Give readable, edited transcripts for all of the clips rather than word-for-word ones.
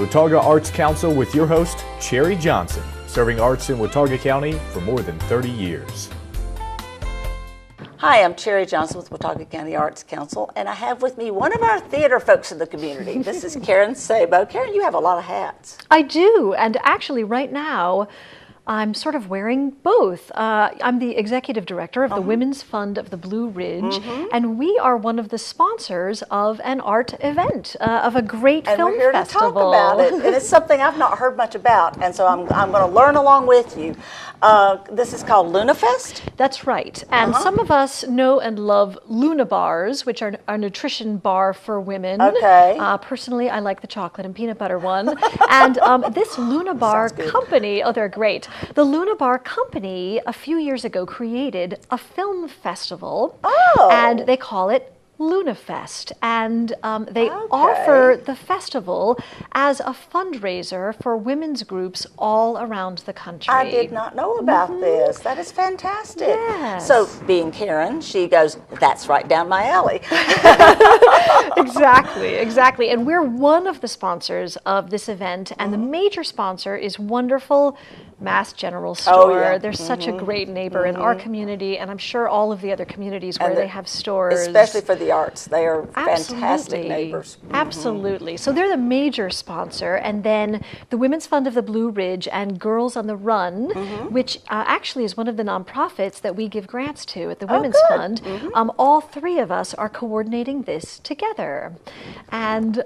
Watauga Arts Council with your host, Cherry Johnson, serving arts in Watauga County for more than 30 years. Hi, I'm Cherry Johnson with Watauga County Arts Council, and I have with me one of our theater folks in the community. This is Karen Sabo. Karen, you have a lot of hats. I do, and actually right now, I'm sort of wearing both. I'm the executive director of the Women's Fund of the Blue Ridge, and we are one of the sponsors of an art event, of a great film festival. And we're here to talk about it, and it's something I've not heard much about, and so I'm going to learn along with you. This is called Lunafest? That's right, and some of us know and love Luna bars, which are a nutrition bar for women. Okay. Personally, I like the chocolate and peanut butter one. And this Luna bar company, oh, they're great. The Luna Bar Company a few years ago created a film festival, and they call it Lunafest, and they offer the festival as a fundraiser for women's groups all around the country. I did not know about this. That is fantastic. Yes. So, being Karen, she goes, that's right down my alley. Exactly. And we're one of the sponsors of this event, and the major sponsor is wonderful Mass General Store. Oh, yeah. They're such a great neighbor in our community, and I'm sure all of the other communities where they have stores. Especially for the arts. They are fantastic neighbors. Absolutely. So they're the major sponsor, and then the Women's Fund of the Blue Ridge and Girls on the Run, which actually is one of the nonprofits that we give grants to at the Women's Fund. All three of us are coordinating this together. And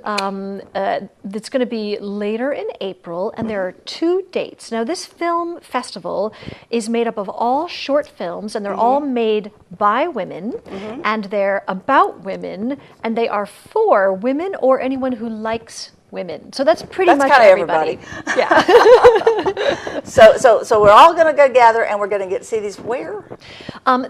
it's going to be later in April, and there are 2 dates. Now, this film festival is made up of all short films, and they're all made by women, and they're about women, and they are for women or anyone who likes women. So that's pretty much everybody. Yeah. So we're all going to go gather, and we're going to get to see these where?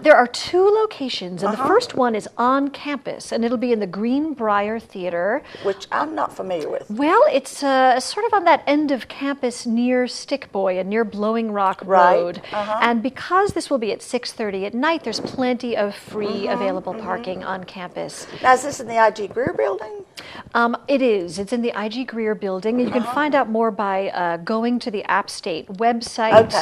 There are 2 locations, and the first one is on campus, and it'll be in the Greenbrier Theater. Which I'm not familiar with. Well, it's sort of on that end of campus near Stick Boy and near Blowing Rock Road. And because this will be at 6:30 at night, there's plenty of free available parking on campus. Now, is this in the I.G. Greer building? It is. It's in the I.G. Greer building, and you can find out more by going to the App State website,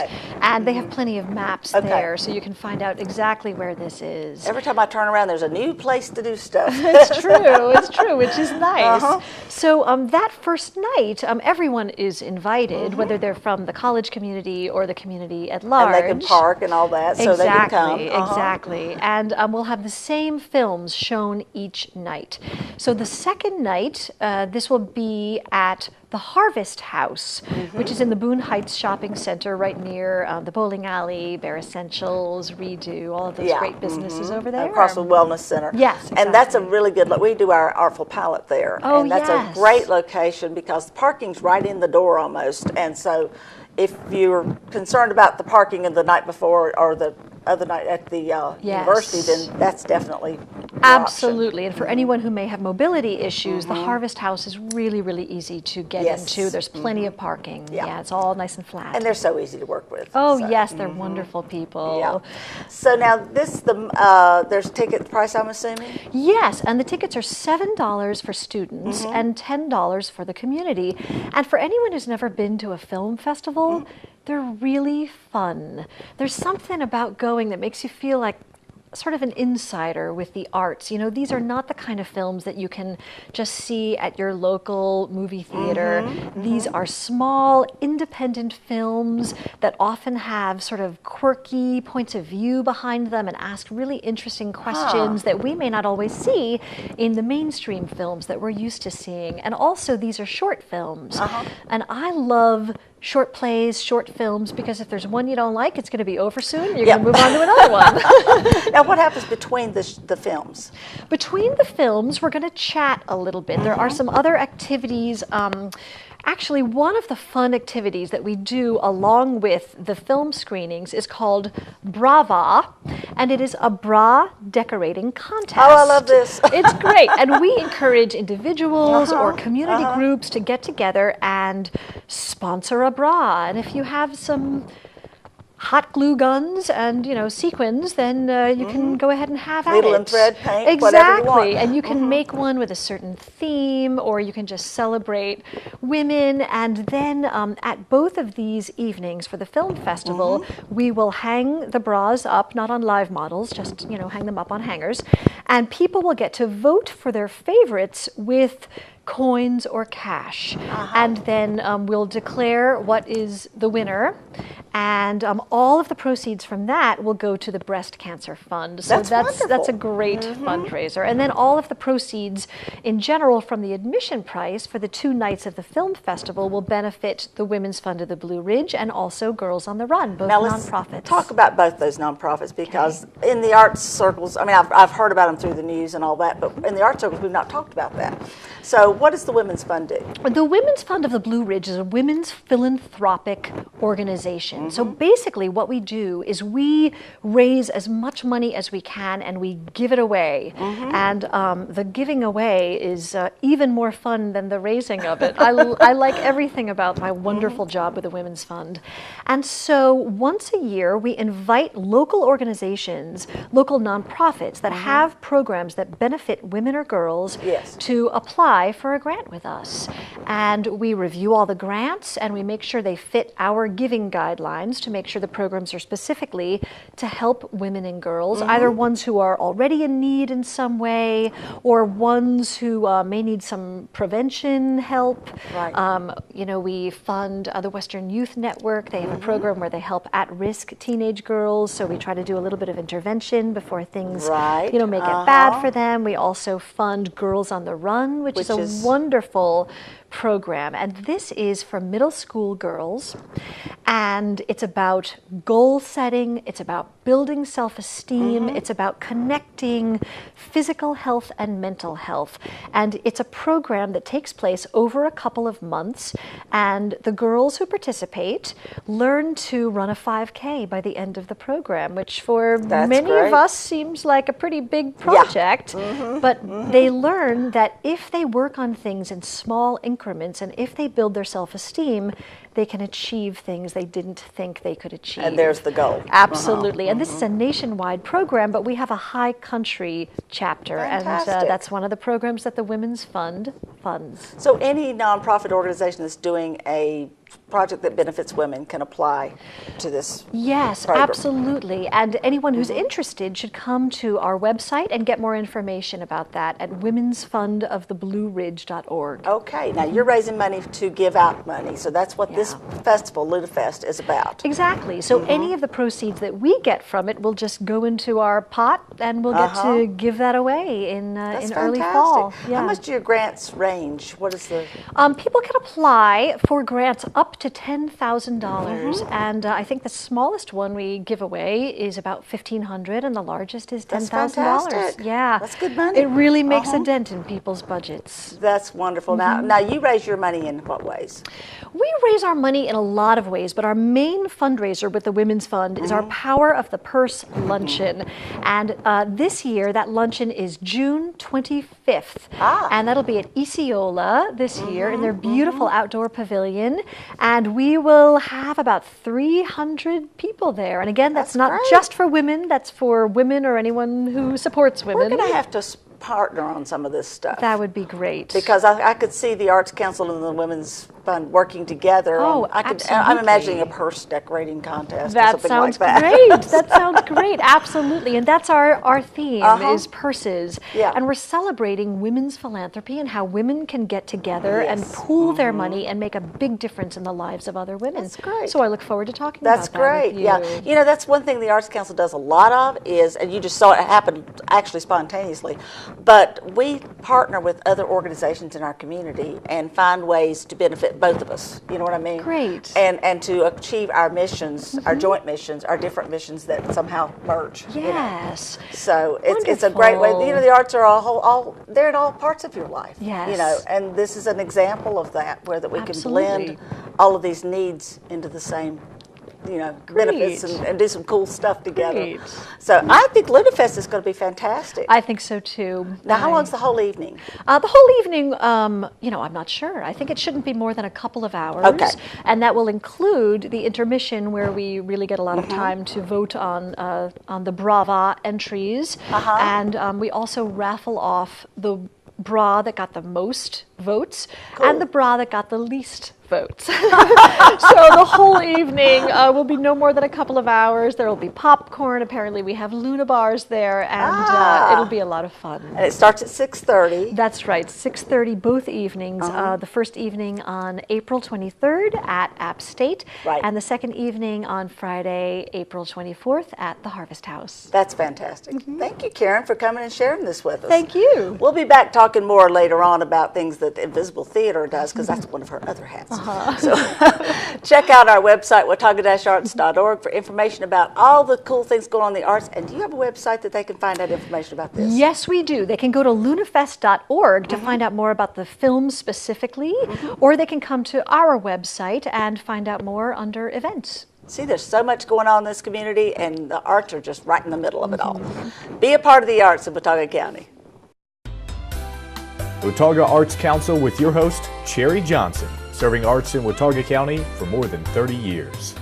and they have plenty of maps there, so you can find out exactly where this is. Every time I turn around, there's a new place to do stuff. It's true, which is nice. So that first night, everyone is invited, whether they're from the college community or the community at large. And they can park and all that, so they can come. Exactly. And we'll have the same films shown each night. So the second night, this will be at the Harvest House, which is in the Boone Heights Shopping Center right near the bowling alley, Bare Essentials, Redo, all of those great businesses over there. Across the Wellness Center. Yes, exactly. And that's a really good, we do our Artful Palette there. Oh, and that's a great location because the parking's right in the door almost. And so if you're concerned about the parking of the night before or the other night at the university, then that's definitely absolutely. And for anyone who may have mobility issues, the Harvest House is really, really easy to get into. There's plenty of parking. Yeah, it's all nice and flat. And they're so easy to work with. Oh, so. Yes, they're wonderful people. Yeah. So now there's ticket price, I'm assuming? Yes, and the tickets are $7 for students and $10 for the community. And for anyone who's never been to a film festival, they're really fun. There's something about going that makes you feel like sort of an insider with the arts. You know, these are not the kind of films that you can just see at your local movie theater. These are small, independent films that often have sort of quirky points of view behind them and ask really interesting questions that we may not always see in the mainstream films that we're used to seeing. And also, these are short films. And I love short plays, short films, because if there's one you don't like, it's going to be over soon. You're going to move on to another one. Now, what happens between the films? Between the films, we're going to chat a little bit. There are some other activities. Actually, one of the fun activities that we do along with the film screenings is called Brava, and it is a bra decorating contest. Oh, I love this. It's great. And we encourage individuals or community groups to get together and sponsor a bra. And if you have some hot glue guns and, sequins, then you can go ahead and have at it. Needle and thread, paint, exactly. whatever you want. And you can make one with a certain theme, or you can just celebrate women. And then at both of these evenings for the film festival, we will hang the bras up, not on live models, just, hang them up on hangers. And people will get to vote for their favorites with coins or cash. And then we'll declare what is the winner. And all of the proceeds from that will go to the Breast Cancer Fund. So that's a great fundraiser. And then all of the proceeds in general from the admission price for the 2 nights of the film festival will benefit the Women's Fund of the Blue Ridge and also Girls on the Run, both nonprofits. Let's talk about both those nonprofits, because in the arts circles, I mean, I've heard about them through the news and all that, but in the arts circles, we've not talked about that. So what does the Women's Fund do? The Women's Fund of the Blue Ridge is a women's philanthropic organization. So basically what we do is we raise as much money as we can and we give it away. And the giving away is even more fun than the raising of it. I like everything about my wonderful job with the Women's Fund. And so once a year we invite local organizations, local nonprofits that have programs that benefit women or girls to apply for a grant with us. And we review all the grants and we make sure they fit our giving guidelines to make sure the programs are specifically to help women and girls, either ones who are already in need in some way or ones who may need some prevention help. We fund the Western Youth Network. They have a program where they help at-risk teenage girls, so we try to do a little bit of intervention before things may get bad for them. We also fund Girls on the Run, which is a wonderful program, and this is for middle school girls, and it's about goal setting, it's about building self-esteem, it's about connecting physical health and mental health, and it's a program that takes place over a couple of months, and the girls who participate learn to run a 5K by the end of the program, which for many of us seems like a pretty big project, but they learn that if they work on things in small increments and if they build their self-esteem, they can achieve things they didn't think they could achieve. And there's the goal. Absolutely. And this is a nationwide program, but we have a high country chapter. Fantastic. And that's one of the programs that the Women's Fund funds. So any nonprofit organization that's doing a project that benefits women can apply to this program. Absolutely. And anyone who's interested should come to our website and get more information about that at womensfundoftheblueridge.org. Okay. Now you're raising money to give out money. So that's what this festival, Lunafest, is about. Exactly. So any of the proceeds that we get from it will just go into our pot and we'll get to give that away in early fall. How much do your grants range? What is the... people can apply for grants up to $10,000, and I think the smallest one we give away is about $1,500, and the largest is $10,000. Yeah, that's good money. It really makes a dent in people's budgets. That's wonderful. Now you raise your money in what ways? We raise our money in a lot of ways, but our main fundraiser with the Women's Fund is our Power of the Purse Luncheon, and this year that luncheon is June 25th, and that'll be at Esiola this year in their beautiful outdoor pavilion. And we will have about 300 people there. And again, that's not just for women, that's for women or anyone who supports women. We're going to have to partner on some of this stuff. That would be great. Because I could see the Arts Council and the Women's Fund working together. Absolutely. I'm imagining a purse decorating contest or something like that. That sounds great. That sounds great. Absolutely. And that's our theme is purses. And we're celebrating women's philanthropy and how women can get together and pool their money and make a big difference in the lives of other women. That's great. So I look forward to talking about that with you. You know, that's one thing the Arts Council does a lot of is, and you just saw it happen actually spontaneously, but we partner with other organizations in our community and find ways to benefit both of us. You know what I mean? Great. And to achieve our missions, our joint missions, our different missions that somehow merge. Yes. You know? So it's a great way. You know, the arts are they're in all parts of your life. Yes. You know, and this is an example of that, where that we can blend all of these needs into the same benefits and do some cool stuff together. Great. So I think Lunafest is going to be fantastic. I think so too. Now, how long's the whole evening? The whole evening, I'm not sure. I think it shouldn't be more than a couple of hours. Okay. And that will include the intermission where we really get a lot of time to vote on the Brava entries. And we also raffle off the bra that got the most votes and the bra that got the least votes. So the whole evening will be no more than a couple of hours. There will be popcorn. Apparently we have Luna bars there, and it'll be a lot of fun. And it starts at 6:30. That's right, 6:30 both evenings. The first evening on April 23rd at App State, and the second evening on Friday, April 24th at the Harvest House. That's fantastic. Thank you, Karen, for coming and sharing this with us. Thank you. We'll be back talking more later on about things that Invisible Theater does, because that's one of her other hats. So check out our website, watauga-arts.org, for information about all the cool things going on in the arts. And do you have a website that they can find out information about this? Yes, we do. They can go to lunafest.org to find out more about the film specifically, or they can come to our website and find out more under events. See, there's so much going on in this community, and the arts are just right in the middle of it all. Be a part of the arts of Watauga County. Watauga Arts Council with your host, Cherry Johnson, serving arts in Watauga County for more than 30 years.